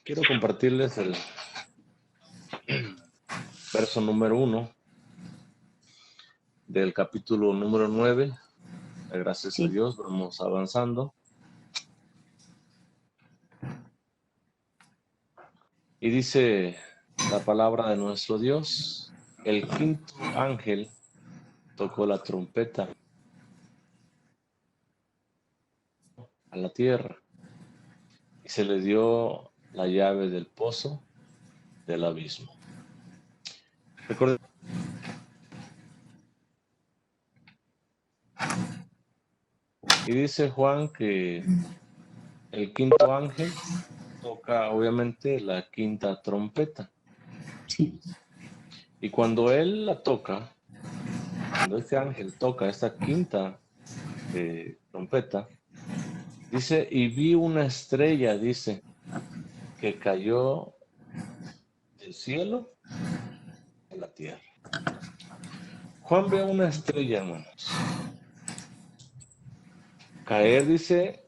Quiero compartirles el verso número 1 del capítulo número 9. Gracias a Sí. Dios, vamos avanzando. Y dice la palabra de nuestro Dios: el quinto ángel tocó la trompeta a la tierra y se le dio la llave del pozo del abismo. Recuerden, y dice Juan que el quinto ángel toca obviamente la quinta trompeta. Sí. Y cuando él la toca, cuando este ángel toca esta quinta trompeta, dice, y vi una estrella, dice, que cayó del cielo a la tierra. Juan ve una estrella, hermanos, caer, dice,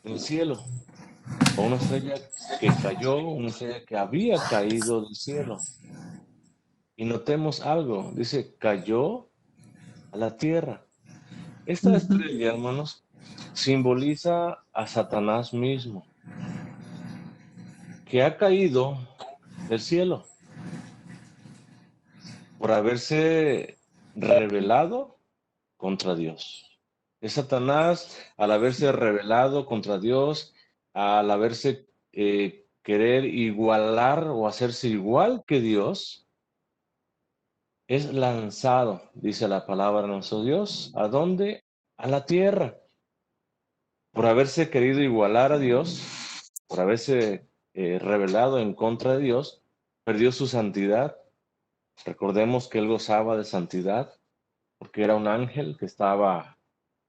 del cielo, o una estrella que cayó, una estrella que había caído del cielo. Y notemos algo, dice, cayó a la tierra. Esta Ujú. estrella, hermanos, simboliza a Satanás mismo, que ha caído del cielo por haberse rebelado contra Dios. Es Satanás, al haberse rebelado contra Dios, al haberse querer igualar o hacerse igual que Dios, es lanzado, dice la palabra de nuestro Dios, ¿a dónde? A la tierra. Por haberse querido igualar a Dios, por haberse rebelado en contra de Dios, perdió su santidad. Recordemos que él gozaba de santidad, porque era un ángel que estaba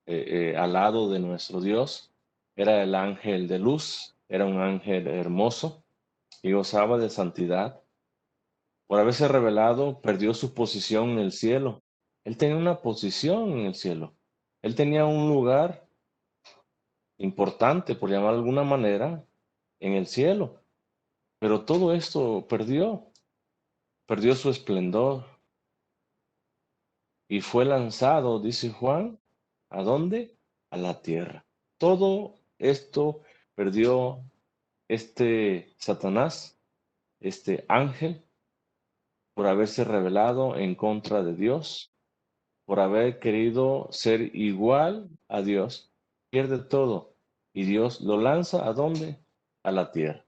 al lado de nuestro Dios. Era el ángel de luz, era un ángel hermoso y gozaba de santidad. Por haberse revelado, perdió su posición en el cielo. Él tenía una posición en el cielo. Él tenía un lugar importante, por llamar de alguna manera, en el cielo. Pero todo esto perdió su esplendor y fue lanzado, dice Juan, ¿a dónde? A la tierra. Todo esto perdió este Satanás, este ángel, por haberse rebelado en contra de Dios, por haber querido ser igual a Dios, pierde todo. Y Dios lo lanza ¿a dónde? A la tierra.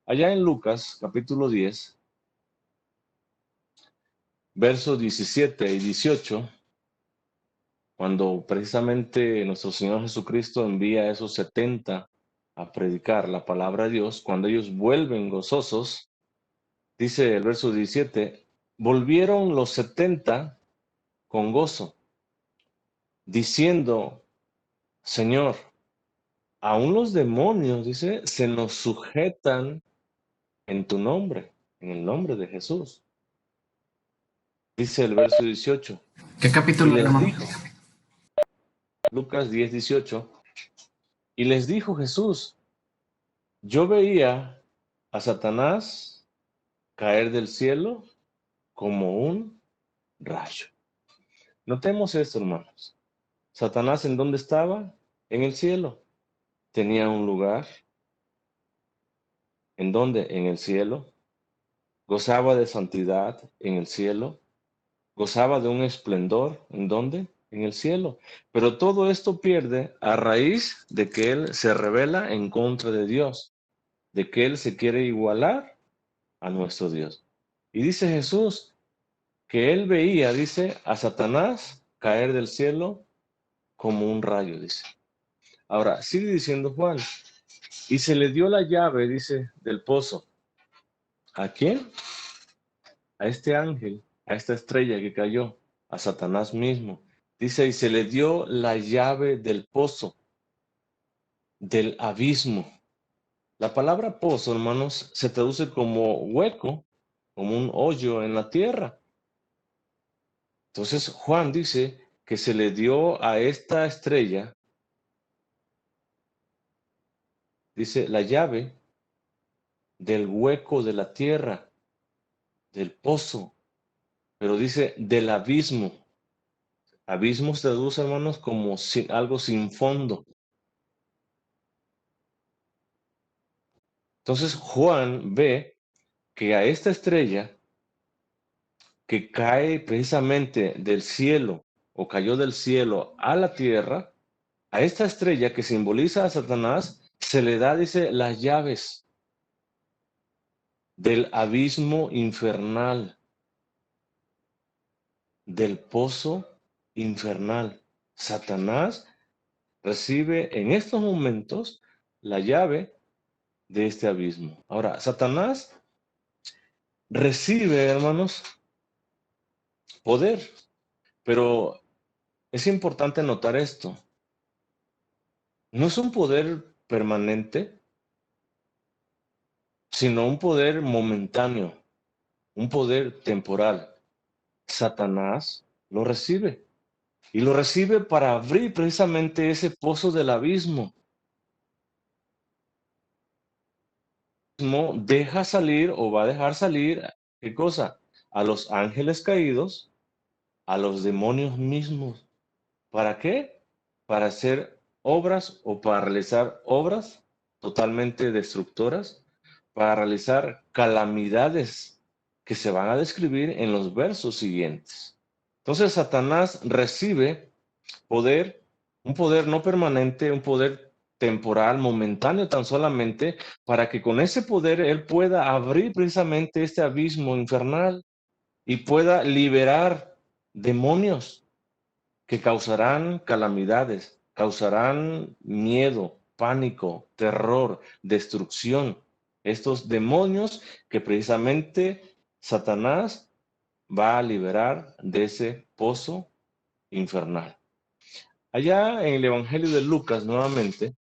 Allá en Lucas, capítulo 10, versos 17 y 18, cuando precisamente nuestro Señor Jesucristo envía a esos 70 a predicar la palabra de Dios, cuando ellos vuelven gozosos, dice el verso 17, volvieron los 70 con gozo, diciendo, Señor, aún los demonios, dice, se nos sujetan en tu nombre, en el nombre de Jesús. Dice el verso 18, ¿Qué y capítulo, les hermano? dijo, Lucas 10, 18, y les dijo Jesús, yo veía a Satanás caer del cielo como un rayo. Notemos esto, hermanos. Satanás, ¿en dónde estaba? En el cielo. Tenía un lugar. ¿En dónde? En el cielo. Gozaba de santidad en el cielo. Gozaba de un esplendor. ¿En dónde? En el cielo. Pero todo esto pierde a raíz de que él se rebela en contra de Dios, de que él se quiere igualar a nuestro Dios. Y dice Jesús que él veía, dice, a Satanás caer del cielo como un rayo, dice. Ahora, sigue diciendo Juan, y se le dio la llave, dice, del pozo. ¿A quién? A este ángel, a esta estrella que cayó, a Satanás mismo. Dice, y se le dio la llave del pozo, del abismo. La palabra pozo, hermanos, se traduce como hueco, como un hoyo en la tierra. Entonces Juan dice que se le dio a esta estrella, dice, la llave del hueco de la tierra, del pozo, pero dice del abismo. Abismo se traduce, hermanos, como algo sin fondo. Entonces Juan ve que a esta estrella que cae precisamente del cielo o cayó del cielo a la tierra, a esta estrella que simboliza a Satanás, se le da, dice, las llaves del abismo infernal, del pozo infernal. Satanás recibe en estos momentos la llave de este abismo. Ahora, Satanás recibe, hermanos, poder, pero es importante notar esto. No es un poder permanente, sino un poder momentáneo, un poder temporal. Satanás lo recibe y lo recibe para abrir precisamente ese pozo del abismo. Deja salir o va a dejar salir, ¿qué cosa? A los ángeles caídos, a los demonios mismos. ¿Para qué? Para hacer obras o para realizar obras totalmente destructoras, para realizar calamidades que se van a describir en los versos siguientes. Entonces Satanás recibe poder, un poder no permanente, un poder temporal, momentáneo tan solamente, para que con ese poder él pueda abrir precisamente este abismo infernal y pueda liberar demonios que causarán calamidades, causarán miedo, pánico, terror, destrucción. Estos demonios que precisamente Satanás va a liberar de ese pozo infernal. Allá en el Evangelio de Lucas, nuevamente,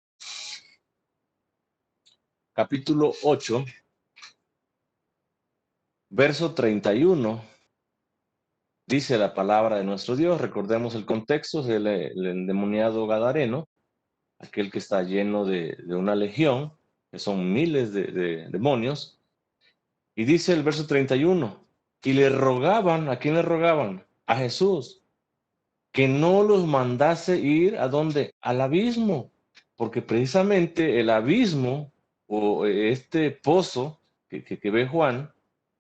capítulo 8, verso 31, dice la palabra de nuestro Dios. Recordemos el contexto del endemoniado gadareno, aquel que está lleno de una legión, que son miles de demonios. Y dice el verso 31, y le rogaban, ¿a quién le rogaban? A Jesús, que no los mandase ir a dónde? Al abismo, porque precisamente el abismo o este pozo que ve Juan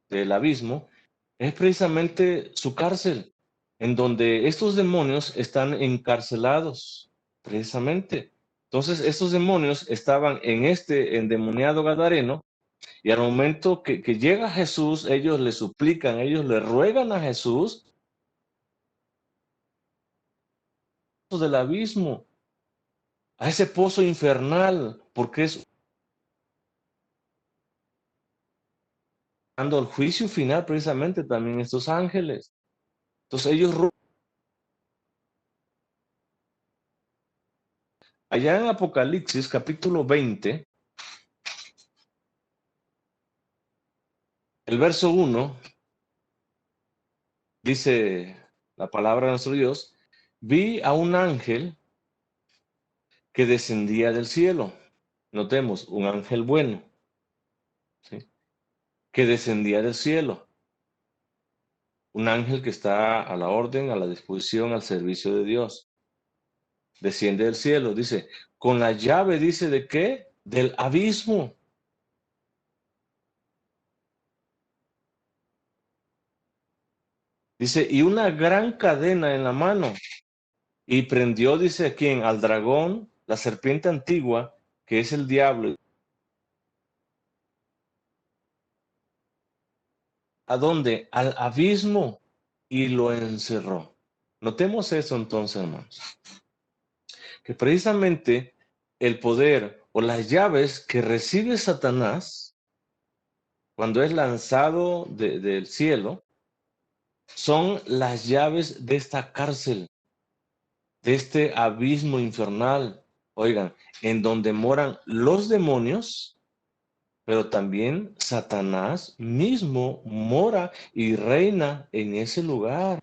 del abismo es precisamente su cárcel, en donde estos demonios están encarcelados, precisamente. Entonces, estos demonios estaban en este endemoniado gadareno y al momento que llega Jesús, ellos le suplican, ellos le ruegan a Jesús del abismo, a ese pozo infernal, porque es dando el juicio final precisamente también estos ángeles. Entonces ellos, allá en Apocalipsis capítulo 20, el verso 1, dice la palabra de nuestro Dios, vi a un ángel que descendía del cielo. Notemos, un ángel bueno, ¿sí? Que descendía del cielo. Un ángel que está a la orden, a la disposición, al servicio de Dios. Desciende del cielo, dice, con la llave, dice, ¿de qué? Del abismo. Dice, y una gran cadena en la mano. Y prendió, dice, ¿a quién? Al dragón, la serpiente antigua, que es el diablo. ¿A dónde? Al abismo. Y lo encerró. Notemos eso entonces, hermanos. Que precisamente el poder o las llaves que recibe Satanás cuando es lanzado del cielo son las llaves de esta cárcel, de este abismo infernal, oigan, en donde moran los demonios, pero también Satanás mismo mora y reina en ese lugar.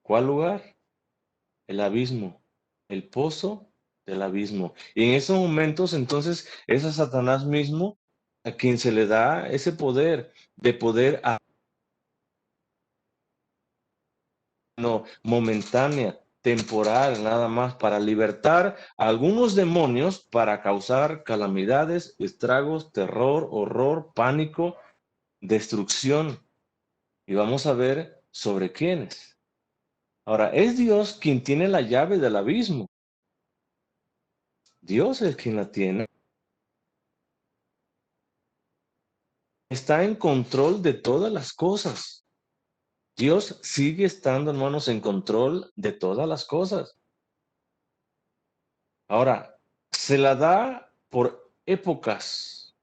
¿Cuál lugar? El abismo, el pozo del abismo. Y en esos momentos, entonces, es a Satanás mismo a quien se le da ese poder de poder no, momentánea, temporal, nada más, para libertar a algunos demonios para causar calamidades, estragos, terror, horror, pánico, destrucción. Y vamos a ver sobre quiénes. Ahora, es Dios quien tiene la llave del abismo. Dios es quien la tiene. Está en control de todas las cosas. Dios sigue estando, hermanos, en control de todas las cosas. Ahora, se la da por épocas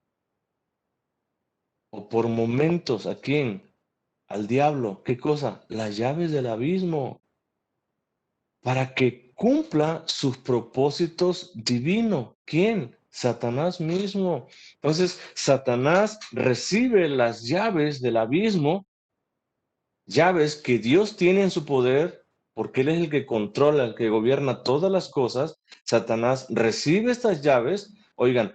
o por momentos. ¿A quién? Al diablo. ¿Qué cosa? Las llaves del abismo. Para que cumpla sus propósitos divinos. ¿Quién? Satanás mismo. Entonces, Satanás recibe las llaves del abismo, llaves que Dios tiene en su poder, porque Él es el que controla, el que gobierna todas las cosas. Satanás recibe estas llaves. Oigan,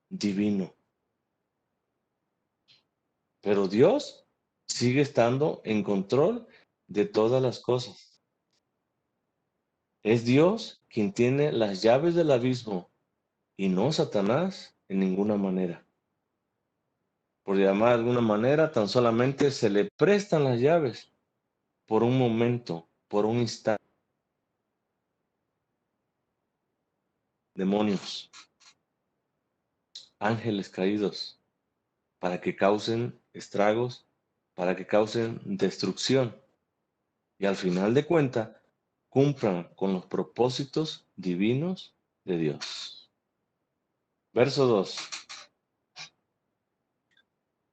divino. Pero Dios sigue estando en control de todas las cosas. Es Dios quien tiene las llaves del abismo y no Satanás en ninguna manera. Por llamar de alguna manera, tan solamente se le prestan las llaves por un momento, por un instante. Demonios, ángeles caídos, para que causen estragos, para que causen destrucción y al final de cuentas cumplan con los propósitos divinos de Dios. Verso 2.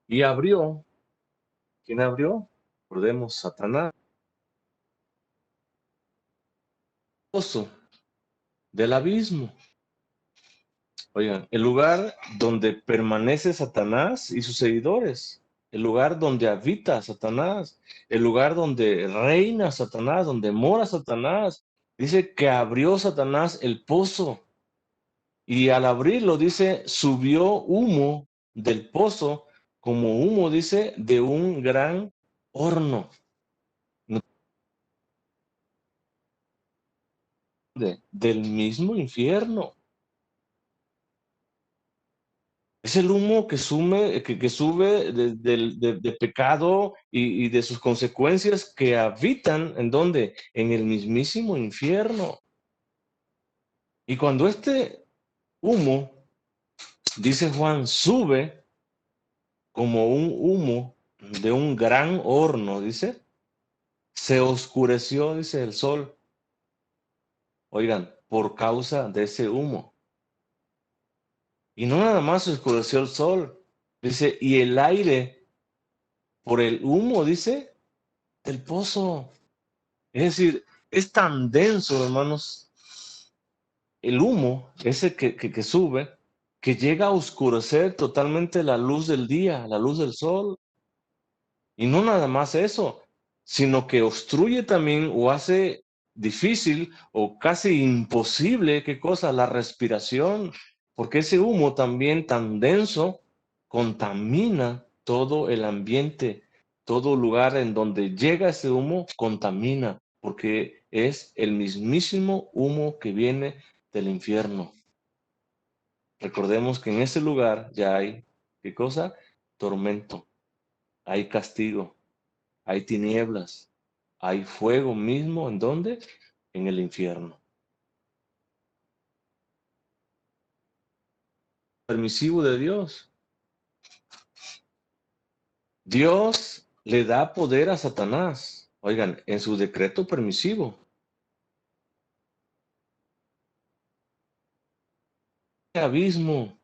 Y abrió, ¿quién abrió? Recordemos, Satanás, pozo del abismo. Oigan, el lugar donde permanece Satanás y sus seguidores, el lugar donde habita Satanás, el lugar donde reina Satanás, donde mora Satanás. Dice que abrió Satanás el pozo y al abrirlo, dice, subió humo del pozo, como humo, dice, de un gran horno, del mismo infierno. Es el humo que, que sube de pecado y de sus consecuencias que habitan, ¿en dónde? En el mismísimo infierno. Y cuando este humo, dice Juan, sube como un humo de un gran horno, dice, se oscureció, dice el sol. Oigan, por causa de ese humo. Y no nada más se oscureció el sol, dice, y el aire por el humo, dice, del pozo. Es decir, es tan denso, hermanos, el humo, ese que sube, que llega a oscurecer totalmente la luz del día, la luz del sol. Y no nada más eso, sino que obstruye también o hace difícil o casi imposible, ¿qué cosa? La respiración, porque ese humo también tan denso contamina todo el ambiente, todo lugar en donde llega ese humo contamina, porque es el mismísimo humo que viene del infierno. Recordemos que en ese lugar ya hay, ¿qué cosa? Tormento, hay castigo, hay tinieblas, hay fuego mismo, ¿en dónde? En el infierno. Permisivo de Dios. Dios le da poder a Satanás, oigan, en su decreto permisivo. Abismo,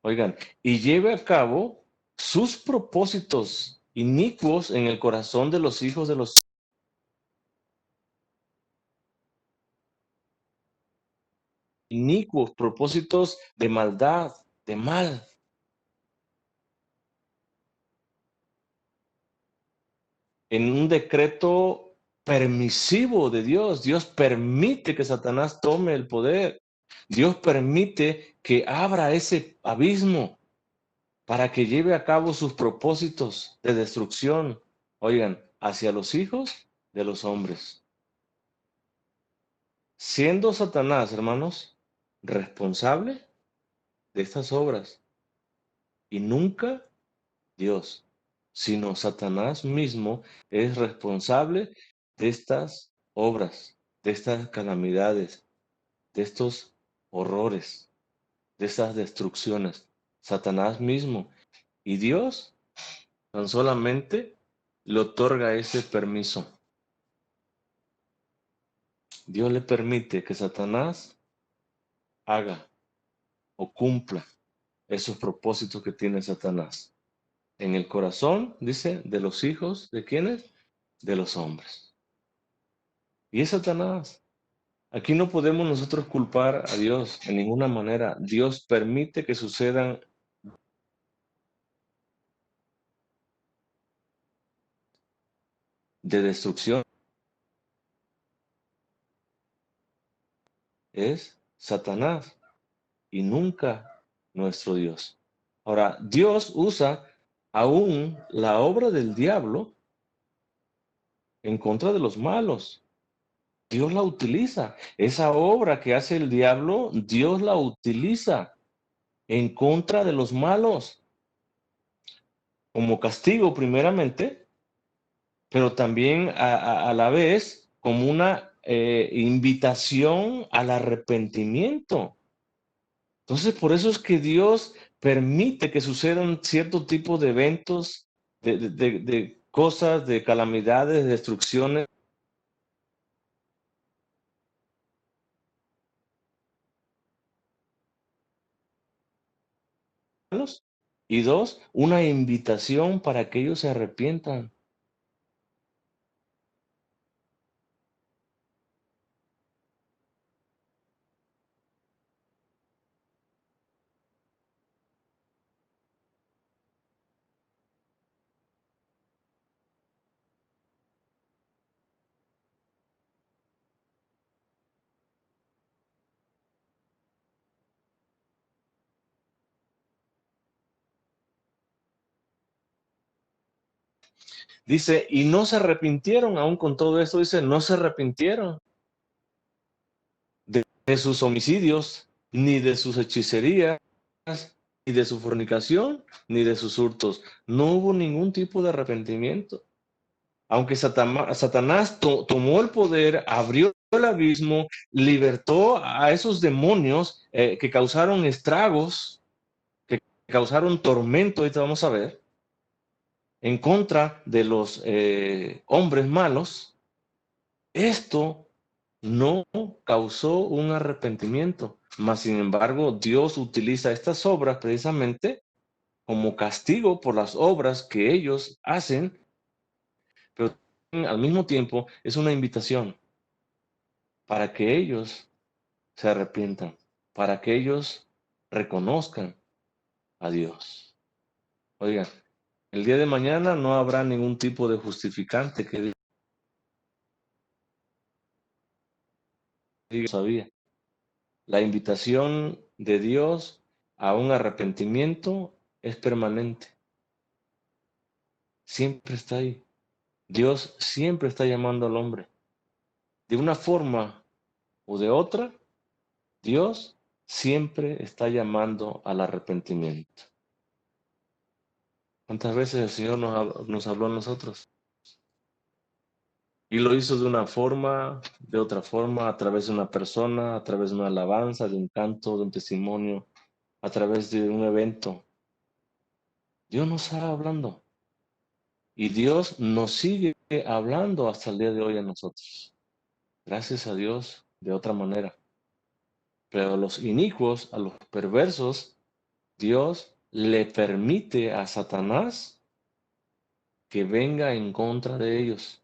oigan, y lleve a cabo sus propósitos inicuos en el corazón de los hijos de los inicuos, propósitos de maldad, de mal. en un decreto permisivo de Dios. Dios permite que Satanás tome el poder. Dios permite que abra ese abismo para que lleve a cabo sus propósitos de destrucción, oigan, hacia los hijos de los hombres. Siendo Satanás, hermanos, responsable de estas obras y nunca Dios, sino Satanás mismo es responsable de estas obras, de estas calamidades, de estos horrores, de estas destrucciones. Satanás mismo. Y Dios tan solamente le otorga ese permiso. Dios le permite que Satanás haga o cumpla esos propósitos que tiene Satanás en el corazón, dice, de los hijos, ¿de quiénes? De los hombres. Y es Satanás. Aquí no podemos nosotros culpar a Dios en ninguna manera. Dios permite que sucedan de destrucción. Es Satanás y nunca nuestro Dios. Ahora, Dios usa aún la obra del diablo en contra de los malos. Dios la utiliza. Esa obra que hace el diablo, Dios la utiliza en contra de los malos, como castigo primeramente, pero también a la vez como una invitación al arrepentimiento. Entonces, por eso es que Dios permite que sucedan cierto tipo de eventos, de cosas, de calamidades, de destrucciones. Y dos, una invitación para que ellos se arrepientan. Dice, y no se arrepintieron, aún con todo esto, dice, no se arrepintieron de sus homicidios, ni de sus hechicerías, ni de su fornicación, ni de sus hurtos. No hubo ningún tipo de arrepentimiento. Aunque Satanás tomó el poder, abrió el abismo, libertó a esos demonios que causaron estragos, que causaron tormento, ahorita vamos a ver, en contra de los hombres malos, esto no causó un arrepentimiento. Mas, sin embargo, Dios utiliza estas obras precisamente como castigo por las obras que ellos hacen, pero al mismo tiempo es una invitación para que ellos se arrepientan, para que ellos reconozcan a Dios. Oigan, el día de mañana no habrá ningún tipo de justificante que diga sabía. La invitación de Dios a un arrepentimiento es permanente. Siempre está ahí. Dios siempre está llamando al hombre. De una forma o de otra, Dios siempre está llamando al arrepentimiento. ¿Cuántas veces el Señor nos habló a nosotros? Y lo hizo de una forma, de otra forma, a través de una persona, a través de una alabanza, de un canto, de un testimonio, a través de un evento. Dios nos está hablando. Y Dios nos sigue hablando hasta el día de hoy a nosotros. Gracias a Dios, de otra manera. Pero a los inicuos, a los perversos, Dios le permite a Satanás que venga en contra de ellos,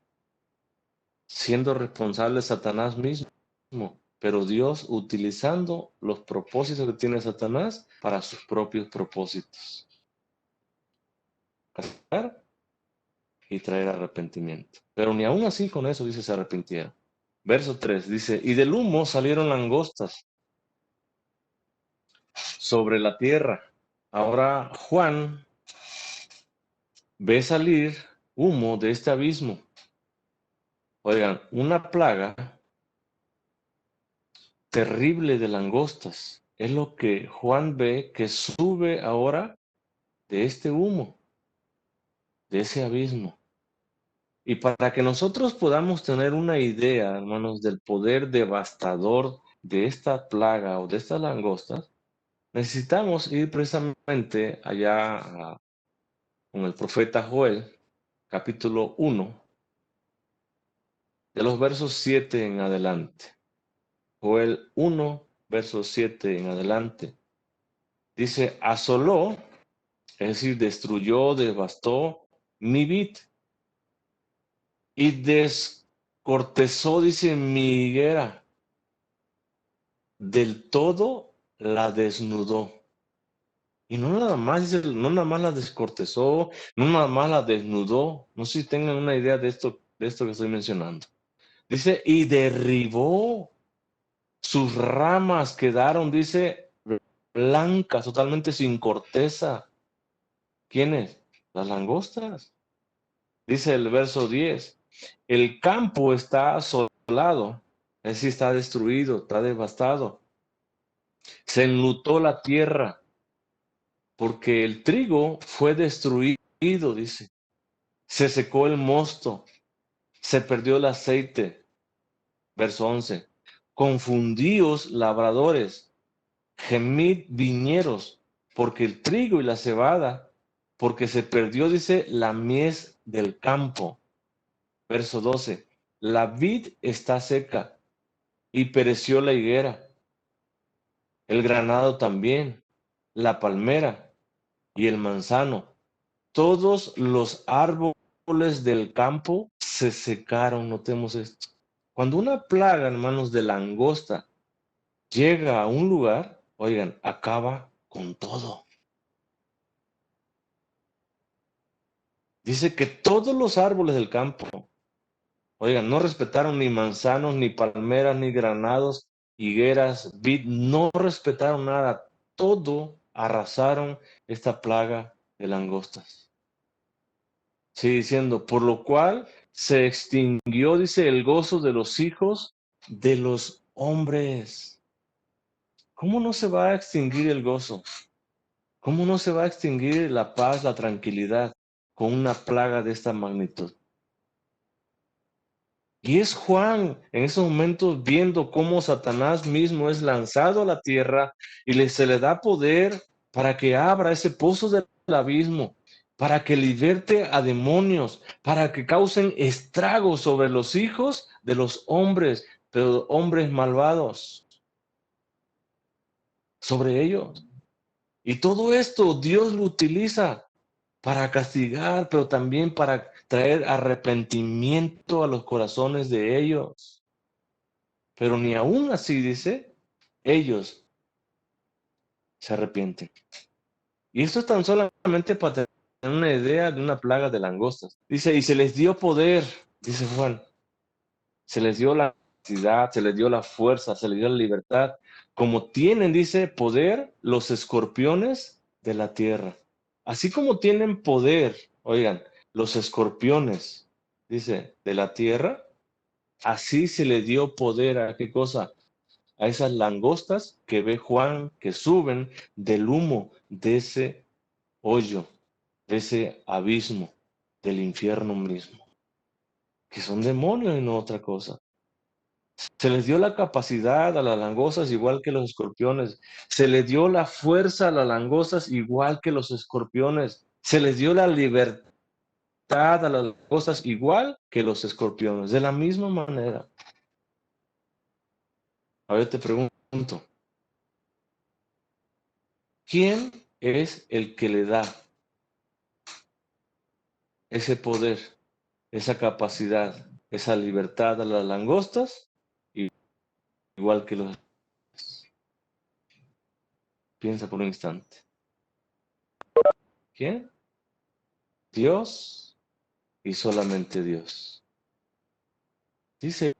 siendo responsable Satanás mismo, pero Dios utilizando los propósitos que tiene Satanás para sus propios propósitos. ¿Claro? y traer arrepentimiento. Pero ni aún así con eso, dice, se arrepintieron. Verso 3 dice, y del humo salieron langostas sobre la tierra. Ahora Juan ve salir humo de este abismo. Oigan, una plaga terrible de langostas. Es lo que Juan ve que sube ahora de este humo, de ese abismo. Y para que nosotros podamos tener una idea, hermanos, del poder devastador de esta plaga o de estas langostas, necesitamos ir precisamente allá con el profeta Joel, capítulo 1, de los versos 7 en adelante. Joel 1, versos 7 en adelante. Dice, asoló, es decir, destruyó, devastó mi vid y descortezó, dice, mi higuera. Del todo la desnudó. Y no nada más, dice, no nada más la descortezó, no nada más la desnudó. No sé si tengan una idea de esto que estoy mencionando. Dice, y derribó, sus ramas quedaron, dice, blancas, totalmente sin corteza. ¿Quiénes? Las langostas. Dice el verso 10, el campo está asolado, es decir, está destruido, está devastado. Se enlutó la tierra porque el trigo fue destruido, dice. Se secó el mosto, se perdió el aceite. Verso 11. Confundíos labradores, gemid viñeros, porque el trigo y la cebada, porque se perdió, dice, la mies del campo. Verso 12. La vid está seca y pereció la higuera, el granado también, la palmera y el manzano. Todos los árboles del campo se secaron, notemos esto. Cuando una plaga, hermanos, de langosta llega a un lugar, oigan, acaba con todo. Dice que todos los árboles del campo, oigan, no respetaron ni manzanos, ni palmeras, ni granados, higueras, vid, no respetaron nada. Todo arrasaron esta plaga de langostas. Sigue diciendo, por lo cual se extinguió, dice, el gozo de los hijos de los hombres. ¿Cómo no se va a extinguir el gozo? ¿Cómo no se va a extinguir la paz, la tranquilidad con una plaga de esta magnitud? Y es Juan en esos momentos viendo cómo Satanás mismo es lanzado a la tierra y se le da poder para que abra ese pozo del abismo, para que liberte a demonios, para que causen estragos sobre los hijos de los hombres, pero hombres malvados, sobre ellos. Y todo esto Dios lo utiliza para castigar, pero también para traer arrepentimiento a los corazones de ellos. Pero ni aún así, dice, ellos se arrepienten. Y esto es tan solamente para tener una idea de una plaga de langostas. Dice, y se les dio poder, dice Juan, se les dio la capacidad, se les dio la fuerza, se les dio la libertad, como tienen, dice, poder los escorpiones de la tierra. Así como tienen poder, oigan, los escorpiones, dice, de la tierra, así se le dio poder a qué cosa, a esas langostas que ve Juan que suben del humo de ese hoyo, de ese abismo del infierno mismo, que son demonios y no otra cosa. Se les dio la capacidad a las langostas igual que los escorpiones. Se les dio la fuerza a las langostas igual que los escorpiones. Se les dio la libertad a las langostas igual que los escorpiones. De la misma manera. A ver, te pregunto, ¿quién es el que le da ese poder, esa capacidad, esa libertad a las langostas? Igual que los... Piensa por un instante. ¿Quién? Dios y solamente Dios. Dice,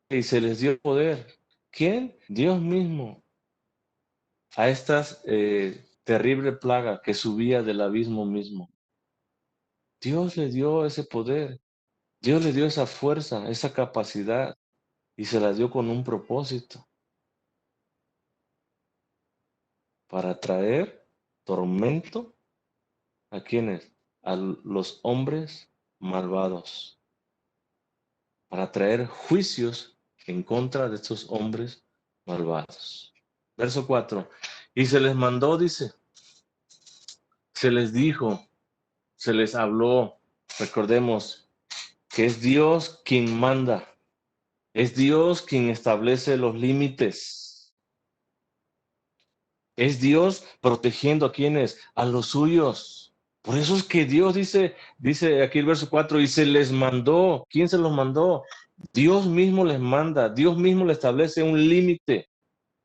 y se les dio poder. ¿Quién? Dios mismo. A estas terrible plaga que subía del abismo mismo. Dios le dio ese poder. Dios le dio esa fuerza, esa capacidad, y se la dio con un propósito, para traer tormento ¿a quiénes? A los hombres malvados, para traer juicios en contra de estos hombres malvados. Verso 4. Y se les mandó, dice, se les dijo, se les habló. Recordemos que es Dios quien manda, es Dios quien establece los límites. Es Dios protegiendo a quienes, a los suyos. Por eso es que Dios dice aquí el verso 4, y se les mandó. ¿Quién se los mandó? Dios mismo les manda, Dios mismo le establece un límite.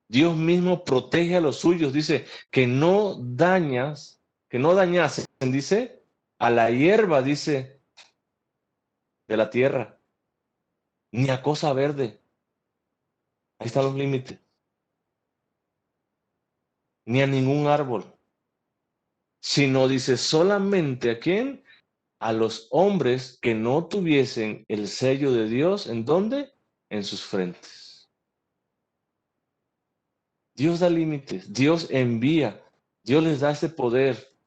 Dios mismo protege a los suyos. Dice que no dañas, que no dañasen, dice, a la hierba, dice, de la tierra, ni a cosa verde. Ahí están los límites. Ni a ningún árbol. Sino dice solamente a quién, a los hombres que no tuviesen el sello de Dios, ¿en dónde? En sus frentes. Dios da límites, Dios envía, Dios les da ese poder,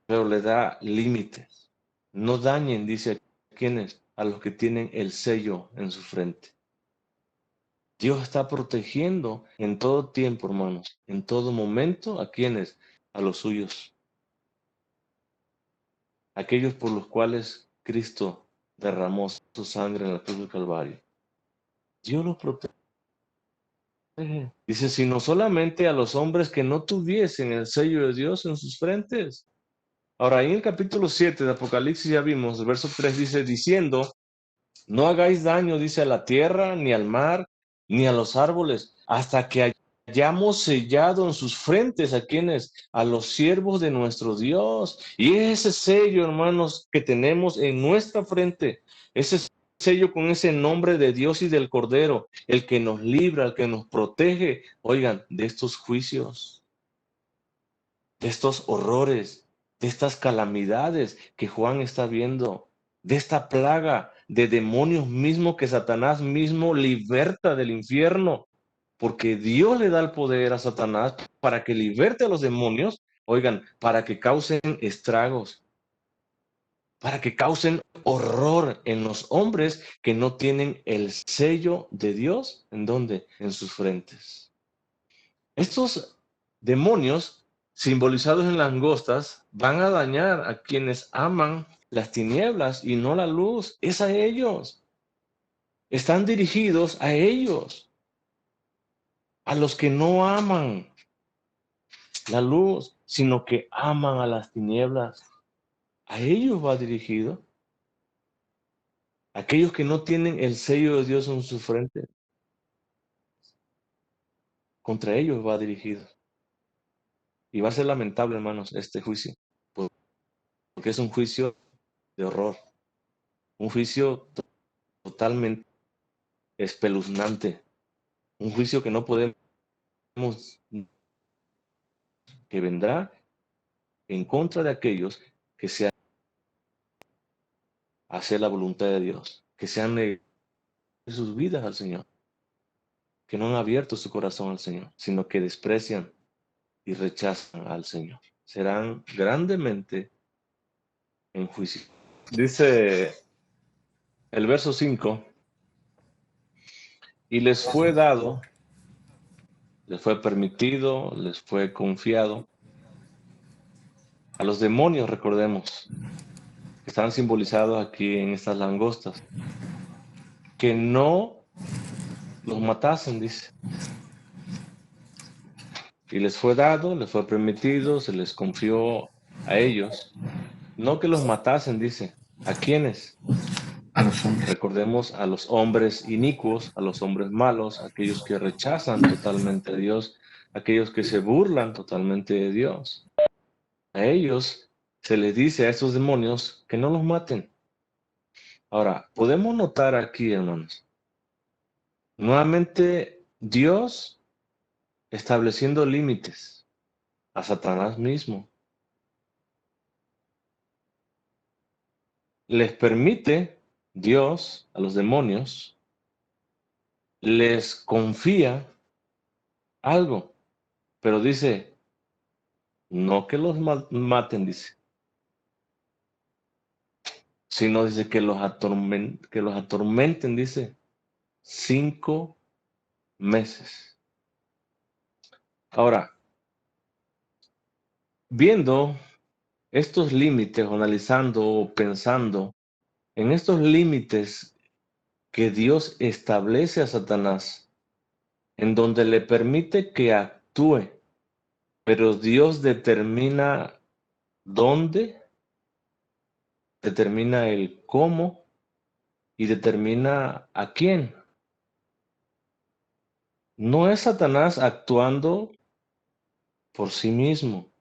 pero le da límites. No dañen, dice, ¿a quiénes? A los que tienen el sello en su frente. Dios está protegiendo en todo tiempo, hermanos, en todo momento, ¿a quiénes? A los suyos. Aquellos por los cuales Cristo derramó su sangre en la cruz del Calvario. Dios los protege. Dice, sino solamente a los hombres que no tuviesen el sello de Dios en sus frentes. Ahora, ahí en el capítulo 7 de Apocalipsis ya vimos, el verso 3 dice, diciendo, no hagáis daño, dice, a la tierra, ni al mar, ni a los árboles, hasta que hayamos sellado en sus frentes a quienes, a los siervos de nuestro Dios. Y ese sello, hermanos, que tenemos en nuestra frente, ese sello con ese nombre de Dios y del Cordero, el que nos libra, el que nos protege, oigan, de estos juicios, de estos horrores, de estas calamidades que Juan está viendo, de esta plaga de demonios mismo que Satanás mismo liberta del infierno, porque Dios le da el poder a Satanás para que liberte a los demonios, oigan, para que causen estragos, para que causen horror en los hombres que no tienen el sello de Dios, ¿en dónde? En sus frentes. Estos demonios, simbolizados en langostas, van a dañar a quienes aman las tinieblas y no la luz. Es a ellos. Están dirigidos a ellos, a los que no aman la luz, sino que aman a las tinieblas. A ellos va dirigido. Aquellos que no tienen el sello de Dios en su frente, contra ellos va dirigido. Y va a ser lamentable, hermanos, este juicio, porque es un juicio de horror, un juicio totalmente espeluznante, un juicio que no podemos, que vendrá en contra de aquellos que se han hacer la voluntad de Dios, que se han negado sus vidas al Señor, que no han abierto su corazón al Señor, sino que desprecian y rechazan al Señor. Serán grandemente enjuiciados. Dice el verso 5, y les fue dado, les fue permitido, les fue confiado a los demonios, recordemos, que están simbolizados aquí en estas langostas, que no los matasen, dice. Y les fue dado, les fue permitido, se les confió a ellos, no que los matasen, dice. ¿A quiénes? A los hombres. Recordemos a los hombres inicuos, a los hombres malos, aquellos que rechazan totalmente a Dios, aquellos que se burlan totalmente de Dios. A ellos se les dice a estos demonios que no los maten. Ahora, podemos notar aquí, hermanos, nuevamente Dios estableciendo límites a Satanás mismo. Les permite Dios a los demonios, les confía algo, pero dice, no que los maten, dice, sino dice que que los atormenten, dice, 5 meses. Ahora, viendo estos límites, o analizando o pensando en estos límites que Dios establece a Satanás, en donde le permite que actúe, pero Dios determina dónde, determina el cómo y determina a quién. No es Satanás actuando por sí mismo,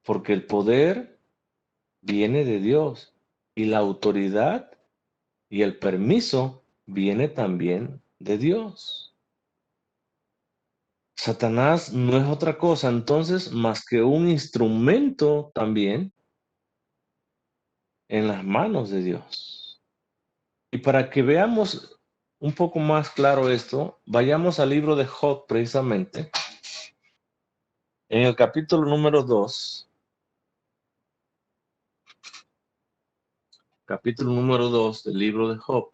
porque el poder viene de Dios y la autoridad y el permiso viene también de Dios. Satanás no es otra cosa entonces más que un instrumento también en las manos de Dios. Y para que veamos un poco más claro esto, vayamos al libro de Job precisamente, en el capítulo número 2, capítulo número 2 del libro de Job,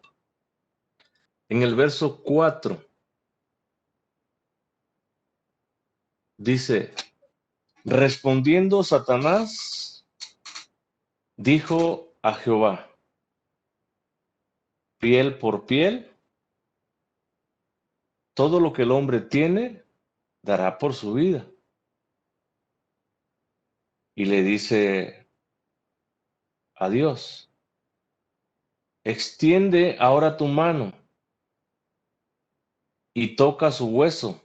en el verso 4, dice, respondiendo Satanás, dijo a Jehová, piel por piel, todo lo que el hombre tiene, dará por su vida. Y le dice a Dios, extiende ahora tu mano y toca su hueso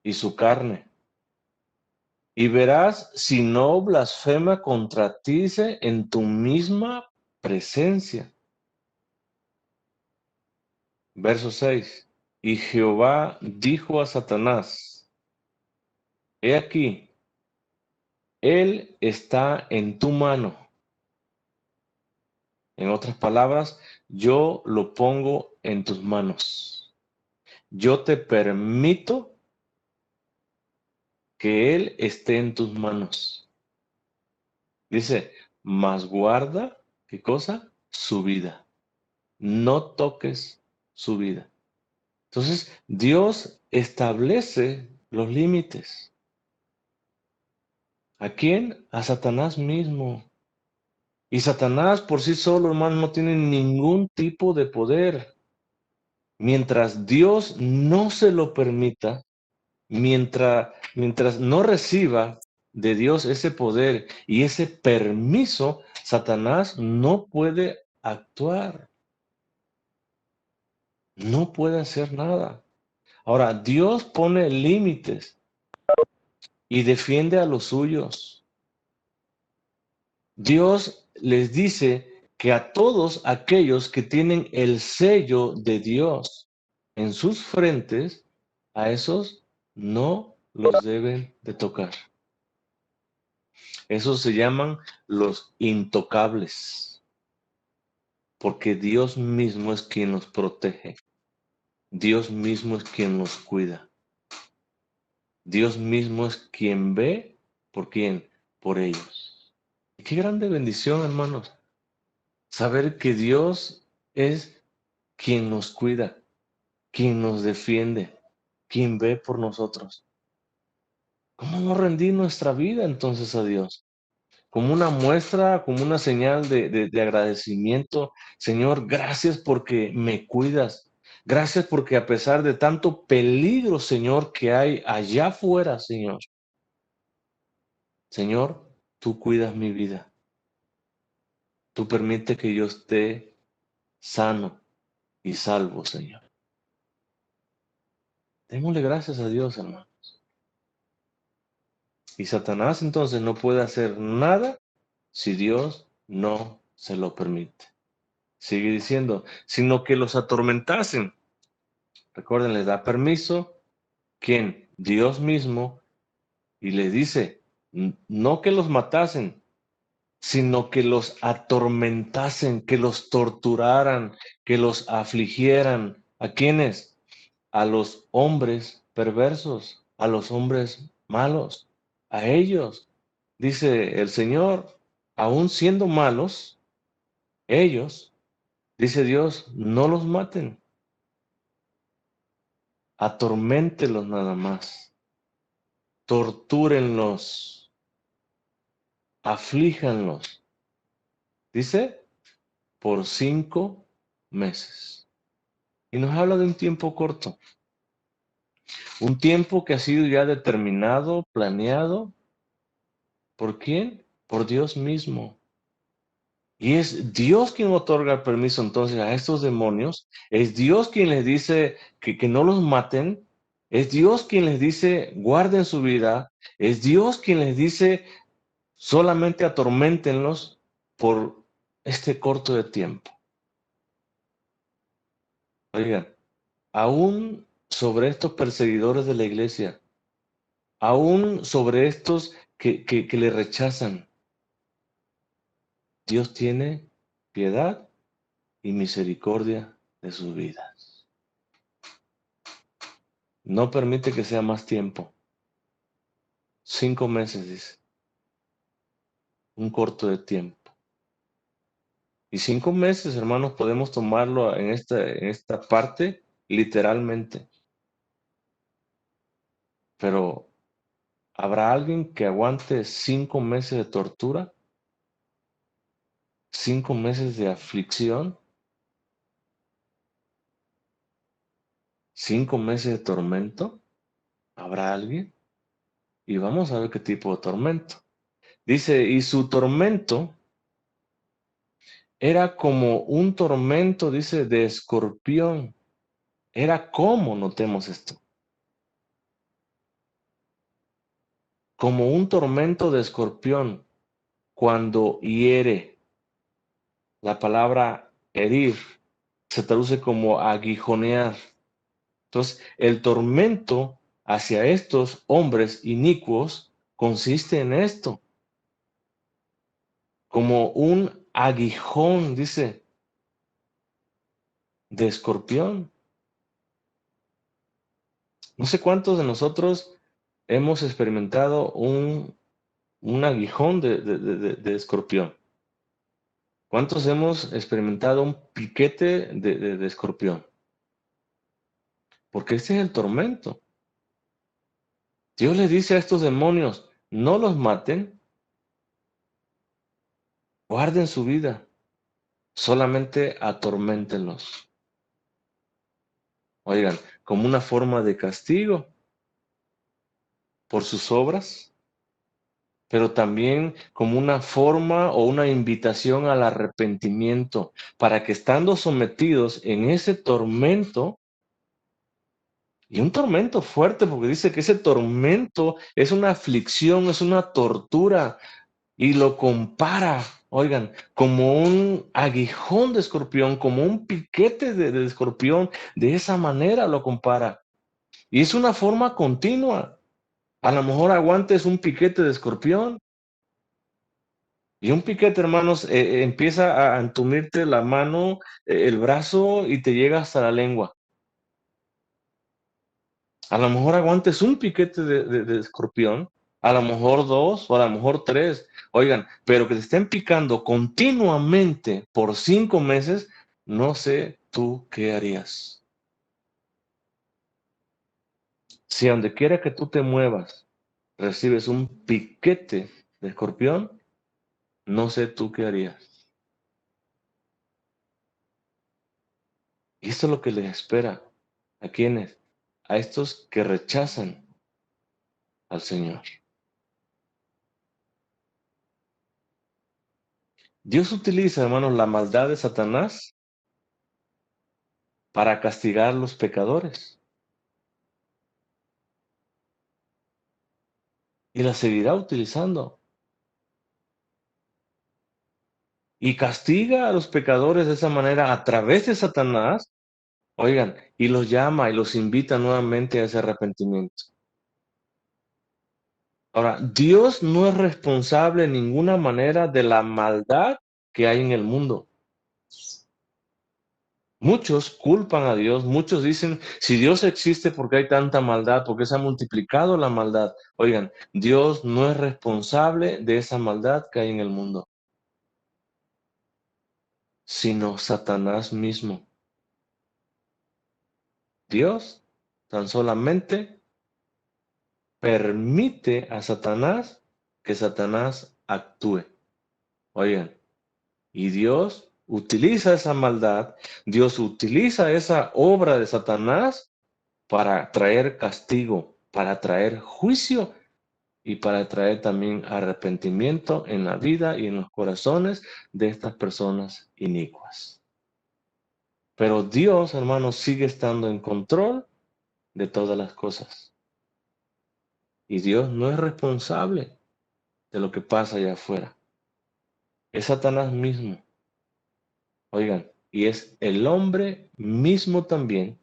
y su carne, y verás si no blasfema contra ti dice, en tu misma presencia. Verso 6. Y Jehová dijo a Satanás, he aquí, él está en tu mano. En otras palabras, yo lo pongo en tus manos. Yo te permito que él esté en tus manos. Dice, mas guarda, ¿qué cosa? Su vida. No toques su vida. Entonces, Dios establece los límites. ¿A quién? A Satanás mismo. Y Satanás por sí solo, hermano, no tiene ningún tipo de poder. Mientras Dios no se lo permita, mientras no reciba de Dios ese poder y ese permiso, Satanás no puede actuar, no puede hacer nada. Ahora, Dios pone límites y defiende a los suyos. Dios les dice que a todos aquellos que tienen el sello de Dios en sus frentes, a esos no los deben de tocar. Esos se llaman los intocables, porque Dios mismo es quien nos protege. Dios mismo es quien nos cuida. Dios mismo es quien ve por quién, por ellos. Y qué grande bendición, hermanos, saber que Dios es quien nos cuida, quien nos defiende, quien ve por nosotros. ¿Cómo no rendir nuestra vida entonces a Dios? Como una muestra, como una señal de agradecimiento. Señor, gracias porque me cuidas. Gracias porque a pesar de tanto peligro, Señor, que hay allá afuera, Señor, tú cuidas mi vida. Tú permites que yo esté sano y salvo, Señor. Démosle gracias a Dios, hermano. Y Satanás entonces no puede hacer nada si Dios no se lo permite. Sigue diciendo, sino que los atormentasen. Recuerden, les da permiso. ¿Quién? Dios mismo. Y le dice, no que los matasen, sino que los atormentasen, que los torturaran, que los afligieran. ¿A quiénes? A los hombres perversos, a los hombres malos, a ellos. Dice el Señor, aún siendo malos, ellos, dice Dios, no los maten, atorméntelos nada más, tortúrenlos, aflíjanlos. Dice, por 5 meses. Y nos habla de un tiempo corto, un tiempo que ha sido ya determinado, planeado. ¿Por quién? Por Dios mismo. Y es Dios quien otorga el permiso entonces a estos demonios. Es Dios quien les dice que no los maten. Es Dios quien les dice guarden su vida. Es Dios quien les dice solamente atorméntenlos por este corto de tiempo. Oigan, aún sobre estos perseguidores de la iglesia, aún sobre estos que le rechazan, Dios tiene piedad y misericordia de sus vidas. No permite que sea más tiempo. 5 meses, dice. Un corto de tiempo. Y 5 meses, hermanos, podemos tomarlo en esta parte literalmente. Pero, ¿habrá alguien que aguante 5 meses de tortura? 5 meses de aflicción, 5 meses de tormento. ¿Habrá alguien? Y vamos a ver qué tipo de tormento. Dice, y su tormento era como un tormento, dice, de escorpión. Era como, notemos esto, como un tormento de escorpión cuando hiere. La palabra herir se traduce como aguijonear. Entonces, el tormento hacia estos hombres inicuos consiste en esto, como un aguijón, dice, de escorpión. No sé cuántos de nosotros hemos experimentado un aguijón de escorpión. ¿Cuántos hemos experimentado un piquete de escorpión? Porque ese es el tormento. Dios les dice a estos demonios, no los maten, guarden su vida, solamente atorméntenlos. Oigan, como una forma de castigo por sus obras, pero también como una forma o una invitación al arrepentimiento, para que estando sometidos en ese tormento, y un tormento fuerte, porque dice que ese tormento es una aflicción, es una tortura, y lo compara, oigan, como un aguijón de escorpión, como un piquete de escorpión, de esa manera lo compara. Y es una forma continua. A lo mejor aguantes un piquete de escorpión, y un piquete, hermanos, empieza a entumirte la mano, el brazo, y te llega hasta la lengua. A lo mejor aguantes un piquete de escorpión, a lo mejor dos, o a lo mejor tres. Oigan, pero que te estén picando continuamente por 5 meses, no sé tú qué harías. Si a donde quiera que tú te muevas recibes un piquete de escorpión, no sé tú qué harías. Y esto es lo que les espera. ¿A quiénes? A estos que rechazan al Señor. Dios utiliza, hermanos, la maldad de Satanás para castigar a los pecadores. y la seguirá utilizando. Y castiga a los pecadores de esa manera a través de Satanás, oigan, y los llama y los invita nuevamente a ese arrepentimiento. Ahora, Dios no es responsable en ninguna manera de la maldad que hay en el mundo. Muchos culpan a Dios, muchos dicen, si Dios existe, ¿por qué hay tanta maldad? ¿Por qué se ha multiplicado la maldad? Oigan, Dios no es responsable de esa maldad que hay en el mundo, sino Satanás mismo. Dios tan solamente permite a Satanás que Satanás actúe. Oigan, y Dios utiliza esa maldad, Dios utiliza esa obra de Satanás para traer castigo, para traer juicio y para traer también arrepentimiento en la vida y en los corazones de estas personas inicuas. Pero Dios, hermanos, sigue estando en control de todas las cosas. Y Dios no es responsable de lo que pasa allá afuera. Es Satanás mismo. Oigan, y es el hombre mismo también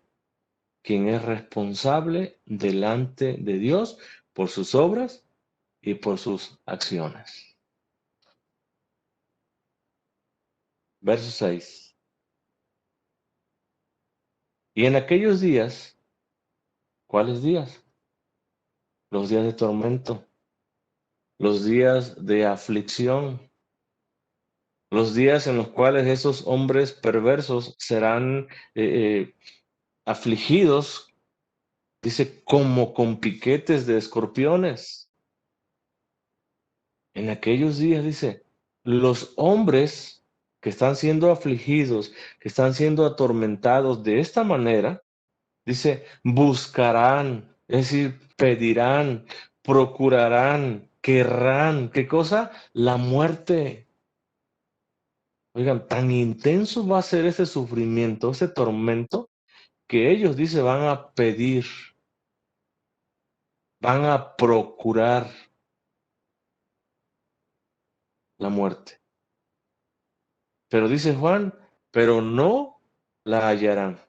quien es responsable delante de Dios por sus obras y por sus acciones. Verso 6. Y en aquellos días, ¿cuáles días? Los días de tormento, los días de aflicción, los días en los cuales esos hombres perversos serán afligidos, dice, como con piquetes de escorpiones. En aquellos días, dice, los hombres que están siendo afligidos, que están siendo atormentados de esta manera, dice, buscarán, es decir, pedirán, procurarán, querrán, ¿qué cosa? La muerte. Oigan, tan intenso va a ser ese sufrimiento, ese tormento, que ellos, dice, van a pedir, van a procurar la muerte. Pero dice Juan, pero no la hallarán.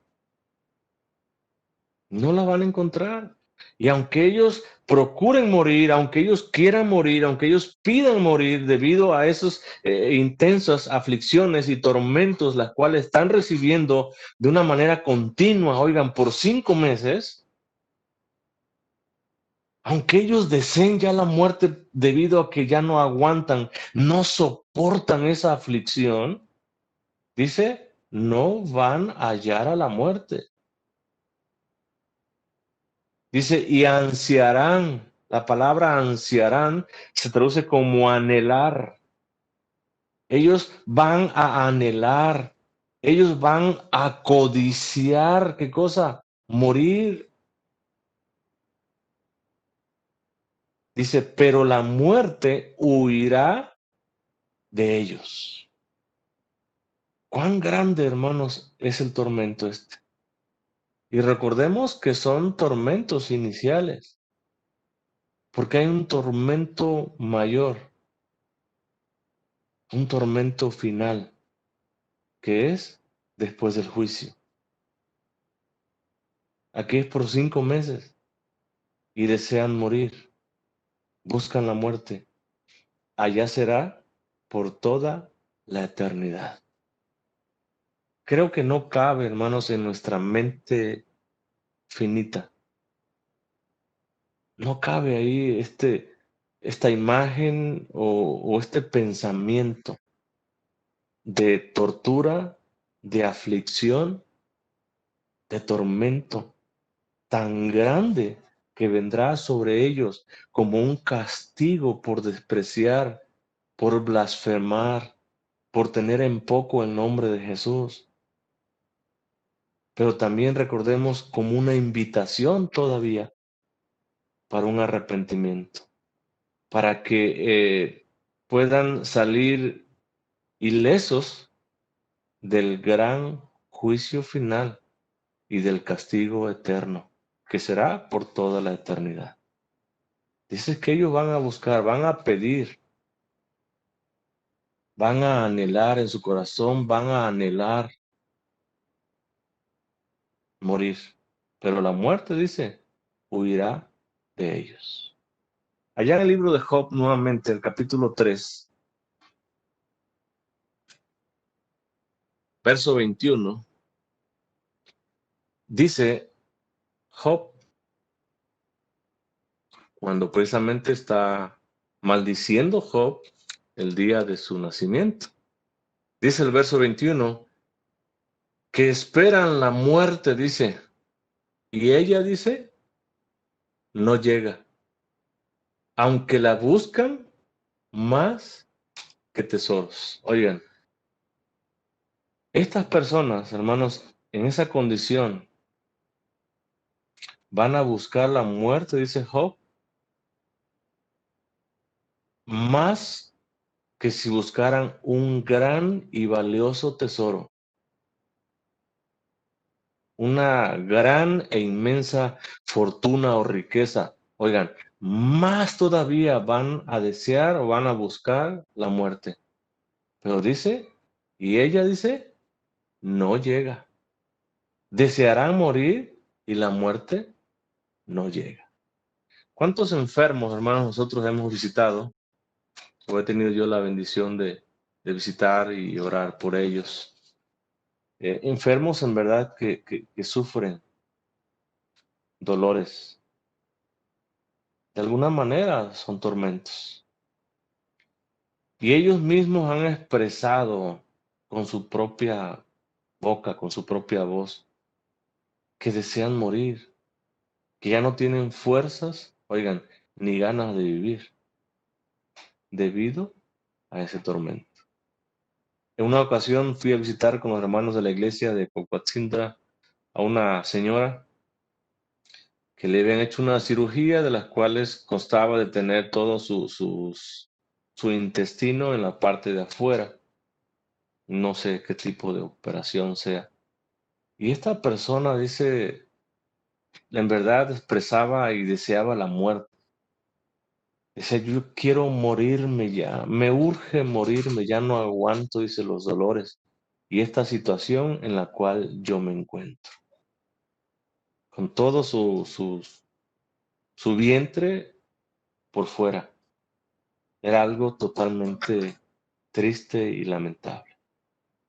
No la van a encontrar. Y aunque ellos procuren morir, aunque ellos quieran morir, aunque ellos pidan morir debido a esas intensas aflicciones y tormentos, las cuales están recibiendo de una manera continua, oigan, por 5 meses, aunque ellos deseen ya la muerte debido a que ya no aguantan, no soportan esa aflicción, dice, no van a hallar a la muerte. Dice, y ansiarán. La palabra ansiarán se traduce como anhelar. Ellos van a anhelar. Ellos van a codiciar. ¿Qué cosa? Morir. Dice, pero la muerte huirá de ellos. Cuán grande, hermanos, es el tormento este. Y recordemos que son tormentos iniciales, porque hay un tormento mayor, un tormento final, que es después del juicio. Aquí es por 5 meses y desean morir, buscan la muerte. Allá será por toda la eternidad. Creo que no cabe, hermanos, en nuestra mente finita. No cabe ahí esta imagen o este pensamiento de tortura, de aflicción, de tormento tan grande que vendrá sobre ellos como un castigo por despreciar, por blasfemar, por tener en poco el nombre de Jesús. Pero también recordemos como una invitación todavía para un arrepentimiento, para que puedan salir ilesos del gran juicio final y del castigo eterno, que será por toda la eternidad. Dice que ellos van a buscar, van a pedir, van a anhelar en su corazón, van a anhelar morir. Pero la muerte, dice, huirá de ellos. Allá en el libro de Job, nuevamente, el capítulo 3, verso 21, dice Job, cuando precisamente está maldiciendo Job el día de su nacimiento. Dice el verso 21, que esperan la muerte, dice, y ella dice, no llega, aunque la buscan más que tesoros. Oigan, estas personas, hermanos, en esa condición, van a buscar la muerte, dice Job, más que si buscaran un gran y valioso tesoro, una gran e inmensa fortuna o riqueza. Oigan, más todavía van a desear o van a buscar la muerte. Pero dice, y ella dice, no llega. Desearán morir y la muerte no llega. ¿Cuántos enfermos, hermanos, nosotros hemos visitado? O he tenido yo la bendición de visitar y orar por ellos. Enfermos en verdad que sufren dolores. De alguna manera son tormentos. Y ellos mismos han expresado con su propia boca, con su propia voz, que desean morir, que ya no tienen fuerzas, oigan, ni ganas de vivir, debido a ese tormento. En una ocasión fui a visitar con los hermanos de la iglesia de Cocoatzindra a una señora que le habían hecho una cirugía de las cuales constaba de tener todo su intestino en la parte de afuera. No sé qué tipo de operación sea. Y esta persona dice, en verdad expresaba y deseaba la muerte. Dice, yo quiero morirme ya, me urge morirme, ya no aguanto, dice, los dolores y esta situación en la cual yo me encuentro. Con todo su vientre por fuera. Era algo totalmente triste y lamentable.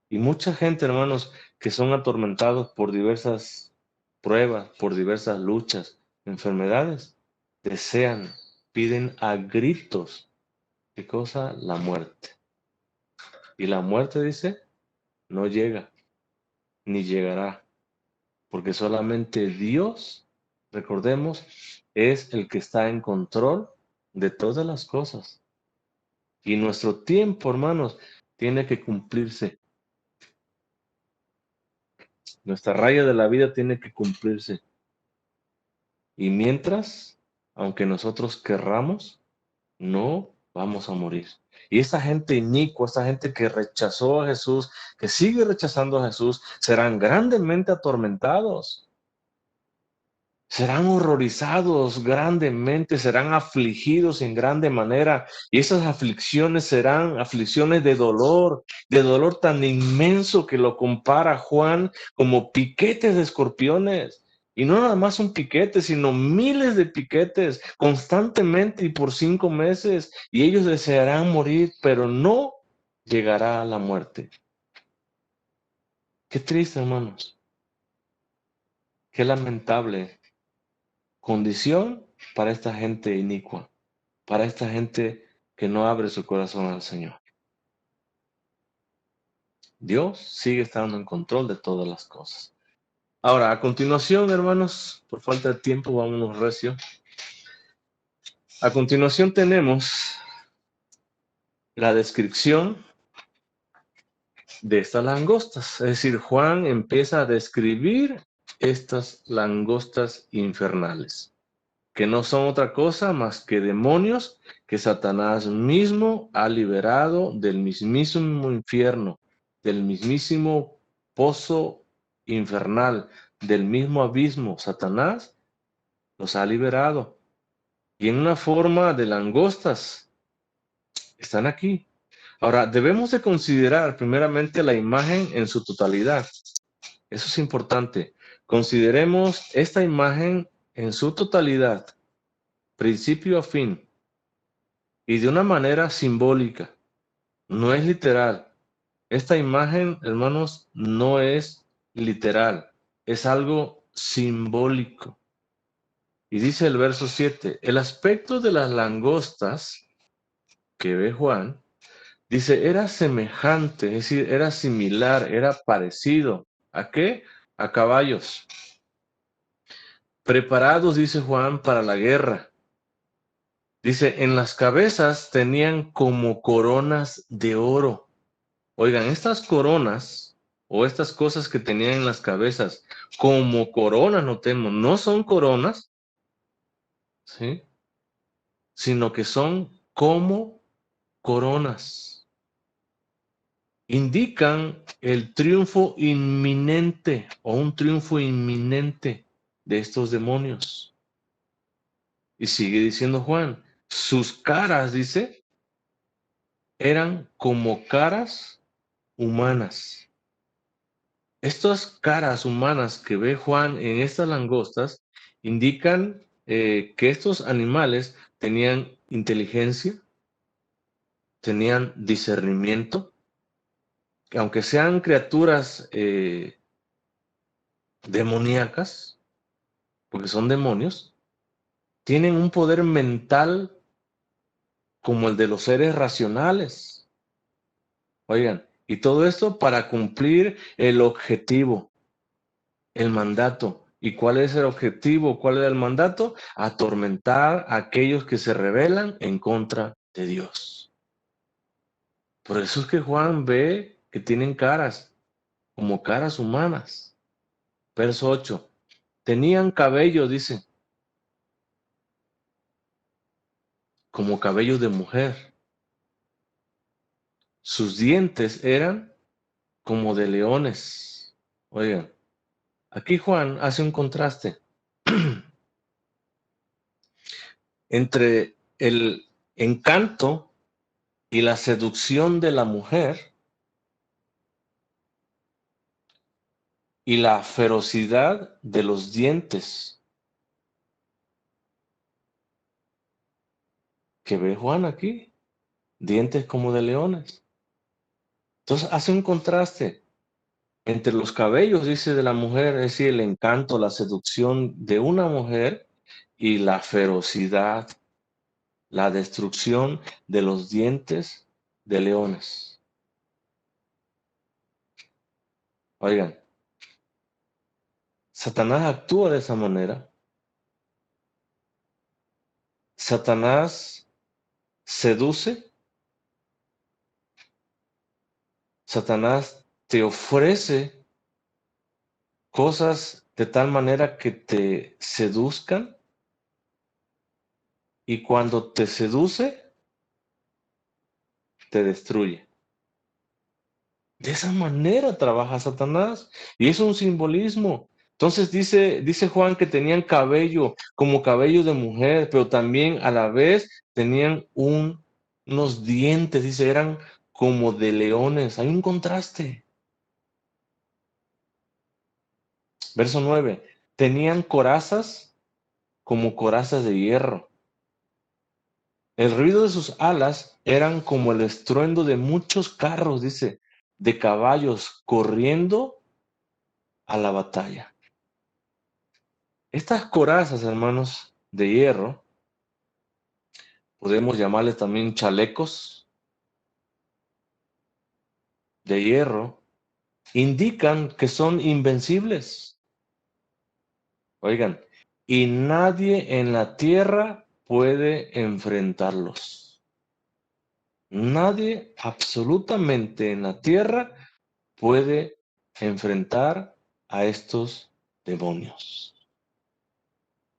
Y mucha gente, hermanos, que son atormentados por diversas pruebas, por diversas luchas, enfermedades, desean, piden a gritos, ¿qué cosa? La muerte. Y la muerte, dice, no llega, ni llegará, porque solamente Dios, recordemos, es el que está en control de todas las cosas. Y nuestro tiempo, hermanos, tiene que cumplirse. Nuestra raya de la vida tiene que cumplirse. Y mientras, aunque nosotros querramos, no vamos a morir. Y esa gente inicua, esa gente que rechazó a Jesús, que sigue rechazando a Jesús, serán grandemente atormentados. Serán horrorizados grandemente, serán afligidos en grande manera, y esas aflicciones serán aflicciones de dolor tan inmenso que lo compara Juan como piquetes de escorpiones. Y no nada más un piquete, sino miles de piquetes constantemente y por 5 meses, y ellos desearán morir, pero no llegará a la muerte. Qué triste, hermanos, qué lamentable condición para esta gente inicua, para esta gente que no abre su corazón al Señor. Dios sigue estando en control de todas las cosas. Ahora, a continuación, hermanos, por falta de tiempo, vámonos recio. A continuación tenemos la descripción de estas langostas. Es decir, Juan empieza a describir estas langostas infernales, que no son otra cosa más que demonios que Satanás mismo ha liberado del mismísimo infierno, del mismísimo pozo infernal, del mismo abismo. Satanás los ha liberado y en una forma de langostas. Están aquí. Ahora, debemos de considerar primeramente la imagen en su totalidad. Eso es importante. Consideremos esta imagen en su totalidad, principio a fin, y de una manera simbólica. No es literal. Esta imagen, hermanos, no es literal. Es algo simbólico. Y dice el verso 7, el aspecto de las langostas que ve Juan, dice, era semejante, es decir, era similar, era parecido. ¿A qué? A caballos. Preparados, dice Juan, para la guerra. Dice, en las cabezas tenían como coronas de oro. Oigan, estas coronas o estas cosas que tenían en las cabezas, como coronas, notemos, no son coronas, ¿sí? Sino que son como coronas. Indican el triunfo inminente o un triunfo inminente de estos demonios. Y sigue diciendo Juan, sus caras, dice, eran como caras humanas. Estas caras humanas que ve Juan en estas langostas indican que estos animales tenían inteligencia, tenían discernimiento, que aunque sean criaturas demoníacas, porque son demonios, tienen un poder mental como el de los seres racionales. Oigan, y todo esto para cumplir el objetivo, el mandato. ¿Y cuál es el objetivo? ¿Cuál es el mandato? Atormentar a aquellos que se rebelan en contra de Dios. Por eso es que Juan ve que tienen caras, como caras humanas. Verso 8. Tenían cabello, dice, como cabello de mujer. Sus dientes eran como de leones. Oigan, aquí Juan hace un contraste entre el encanto y la seducción de la mujer y la ferocidad de los dientes que ve Juan aquí, dientes como de leones. Entonces hace un contraste entre los cabellos, dice, de la mujer, es decir, el encanto, la seducción de una mujer y la ferocidad, la destrucción de los dientes de leones. Oigan, Satanás actúa de esa manera. Satanás seduce. Satanás te ofrece cosas de tal manera que te seduzcan, y cuando te seduce, te destruye. De esa manera trabaja Satanás, y es un simbolismo. Entonces dice Juan que tenían cabello como cabello de mujer, pero también a la vez tenían unos dientes, dice, eran como de leones. Hay un contraste. Verso 9. Tenían corazas como corazas de hierro. El ruido de sus alas eran como el estruendo de muchos carros, dice, de caballos corriendo a la batalla. Estas corazas, hermanos, de hierro, podemos llamarles también chalecos de hierro, indican que son invencibles. Oigan, y nadie en la tierra puede enfrentarlos. Nadie absolutamente en la tierra puede enfrentar a estos demonios.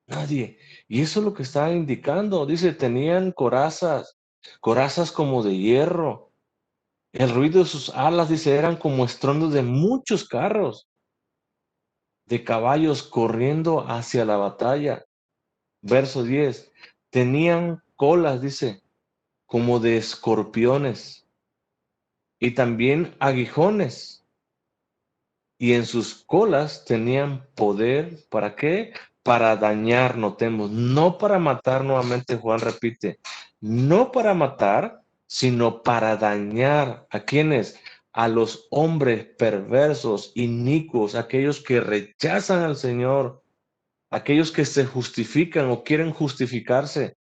Nadie. Y eso es lo que está indicando. Dice, tenían corazas, corazas como de hierro. El ruido de sus alas, dice, eran como estruendos de muchos carros, de caballos corriendo hacia la batalla. Verso 10. Tenían colas, dice, como de escorpiones y también aguijones. Y en sus colas tenían poder, ¿para qué? Para dañar, notemos, no para matar, nuevamente Juan repite, no para matar, sino para dañar. ¿A quiénes? A los hombres perversos, inicuos, aquellos que rechazan al Señor, aquellos que se justifican o quieren justificarse.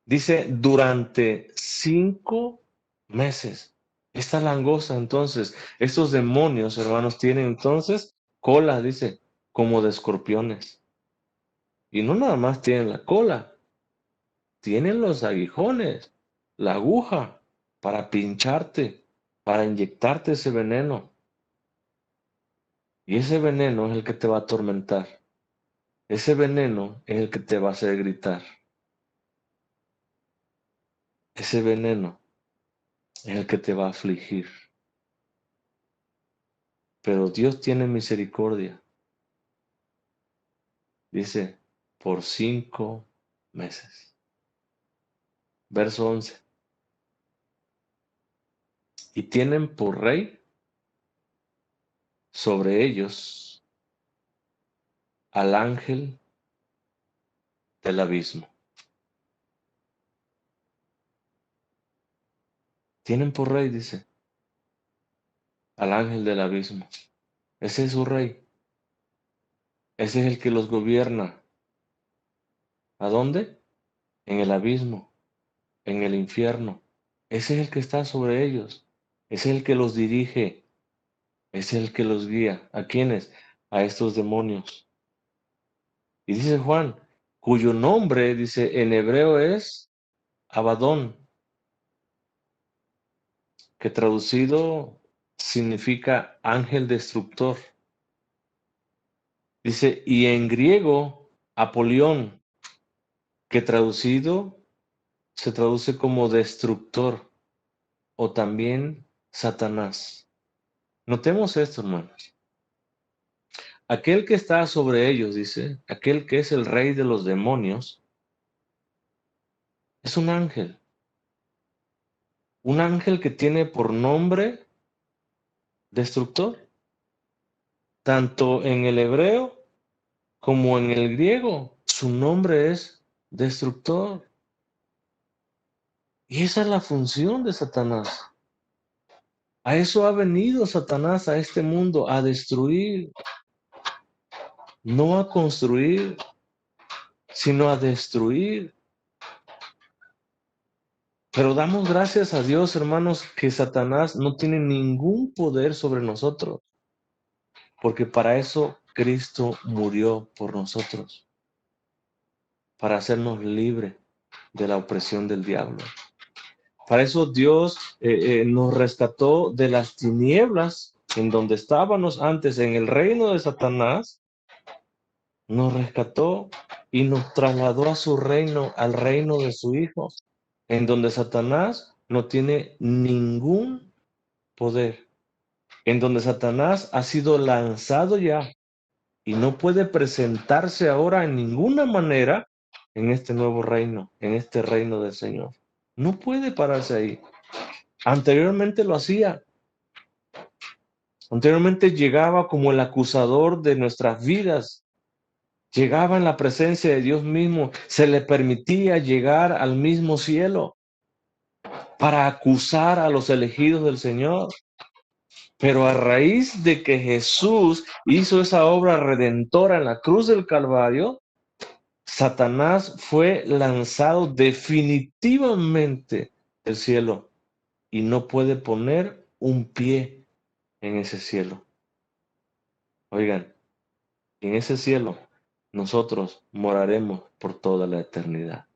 Dice, durante 5 meses. Esta langosta, entonces, estos demonios, hermanos, tienen entonces cola, dice, como de escorpiones. Y no nada más tienen la cola, tienen los aguijones, la aguja para pincharte, para inyectarte ese veneno. Y ese veneno es el que te va a atormentar. Ese veneno es el que te va a hacer gritar. Ese veneno es el que te va a afligir. Pero Dios tiene misericordia. Dice, por 5 meses. Verso 11. Y tienen por rey sobre ellos al ángel del abismo. Tienen por rey, dice, al ángel del abismo. Ese es su rey. Ese es el que los gobierna. ¿A dónde? En el abismo, en el infierno. Ese es el que está sobre ellos. Ese es el que los dirige. Ese es el que los guía. ¿A quiénes? A estos demonios. Y dice Juan, cuyo nombre, dice, en hebreo es Abadón, que traducido significa ángel destructor. Dice, y en griego, Apolión, que traducido se traduce como destructor o también Satanás. Notemos esto, hermanos. Aquel que está sobre ellos, dice, aquel que es el rey de los demonios, es un ángel que tiene por nombre destructor, tanto en el hebreo como en el griego. Su nombre es destructor. Y esa es la función de Satanás. A eso ha venido Satanás a este mundo, a destruir, no a construir, sino a destruir. Pero damos gracias a Dios, hermanos, que Satanás no tiene ningún poder sobre nosotros, porque para eso Cristo murió por nosotros, para hacernos libres de la opresión del diablo. Para eso Dios nos rescató de las tinieblas en donde estábamos antes, en el reino de Satanás, nos rescató y nos trasladó a su reino, al reino de su Hijo, en donde Satanás no tiene ningún poder, en donde Satanás ha sido lanzado ya y no puede presentarse ahora en ninguna manera en este nuevo reino, en este reino del Señor. No puede pararse ahí. Anteriormente lo hacía. Anteriormente llegaba como el acusador de nuestras vidas. Llegaba en la presencia de Dios mismo. Se le permitía llegar al mismo cielo para acusar a los elegidos del Señor. Pero a raíz de que Jesús hizo esa obra redentora en la cruz del Calvario, Satanás fue lanzado definitivamente del cielo y no puede poner un pie en ese cielo. Oigan, en ese cielo nosotros moraremos por toda la eternidad.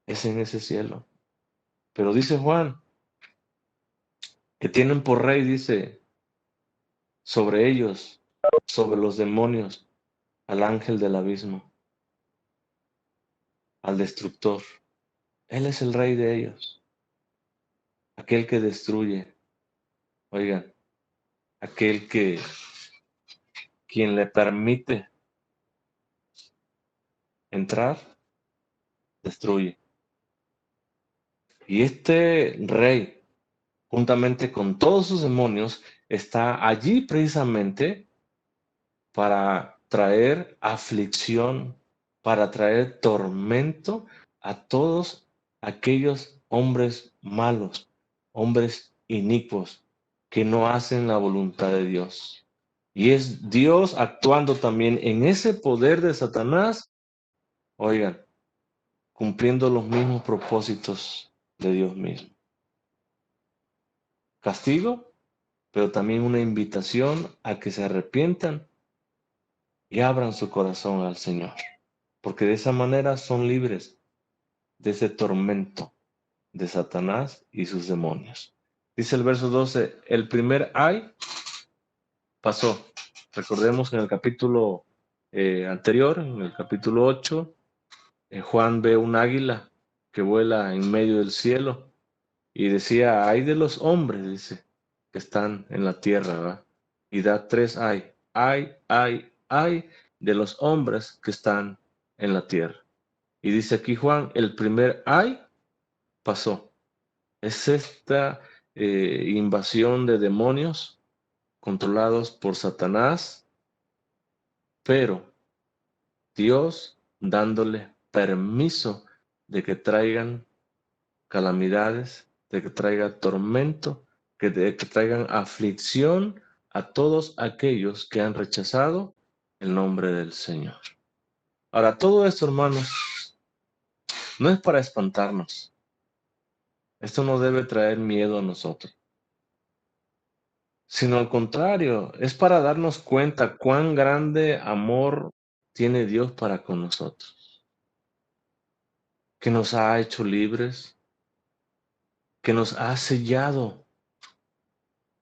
Es en ese cielo. Pero dice Juan, que tienen por rey, dice, sobre ellos, sobre los demonios, al ángel del abismo, al destructor. Él es el rey de ellos, aquel que destruye. Oigan, aquel que quien le permite entrar destruye. Y este rey, juntamente con todos sus demonios, está allí precisamente para traer aflicción, para traer tormento a todos aquellos hombres malos, hombres inicuos, que no hacen la voluntad de Dios. Y es Dios actuando también en ese poder de Satanás, oigan, cumpliendo los mismos propósitos de Dios mismo. Castigo, pero también una invitación a que se arrepientan y abran su corazón al Señor, porque de esa manera son libres de ese tormento de Satanás y sus demonios. Dice el verso 12, el primer ay pasó. Recordemos que en el capítulo anterior, en el capítulo 8, Juan ve un águila que vuela en medio del cielo y decía, ay de los hombres, dice, que están en la tierra, ¿verdad? Y da tres ay de los hombres que están en la tierra. Y dice aquí Juan, el primer ay pasó. Es esta invasión de demonios controlados por Satanás, pero Dios dándole permiso de que traigan calamidades, de que traiga tormento, de que traigan aflicción a todos aquellos que han rechazado el nombre del Señor. Ahora, todo esto, hermanos, no es para espantarnos. Esto no debe traer miedo a nosotros, sino al contrario, es para darnos cuenta cuán grande amor tiene Dios para con nosotros, que nos ha hecho libres, que nos ha sellado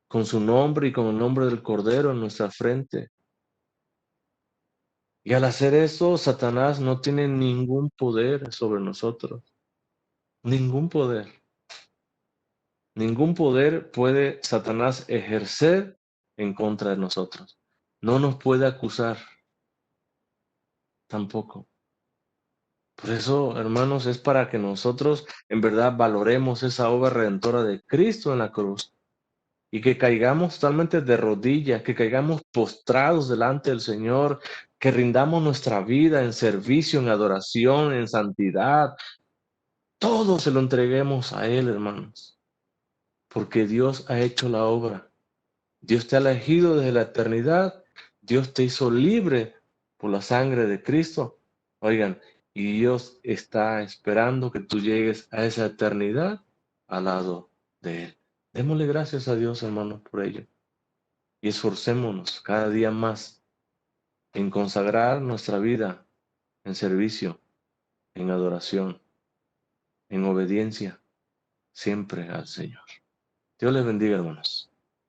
con su nombre y con el nombre del Cordero en nuestra frente. Y al hacer eso, Satanás no tiene ningún poder sobre nosotros, ningún poder. Ningún poder puede Satanás ejercer en contra de nosotros. No nos puede acusar tampoco. Por eso, hermanos, es para que nosotros en verdad valoremos esa obra redentora de Cristo en la cruz y que caigamos totalmente de rodillas, que caigamos postrados delante del Señor, que rindamos nuestra vida en servicio, en adoración, en santidad. Todo se lo entreguemos a Él, hermanos, porque Dios ha hecho la obra. Dios te ha elegido desde la eternidad. Dios te hizo libre por la sangre de Cristo. Oigan, y Dios está esperando que tú llegues a esa eternidad al lado de Él. Démosle gracias a Dios, hermanos, por ello. Y esforcémonos cada día más en consagrar nuestra vida en servicio, en adoración, en obediencia, siempre al Señor. Dios les bendiga, hermanos.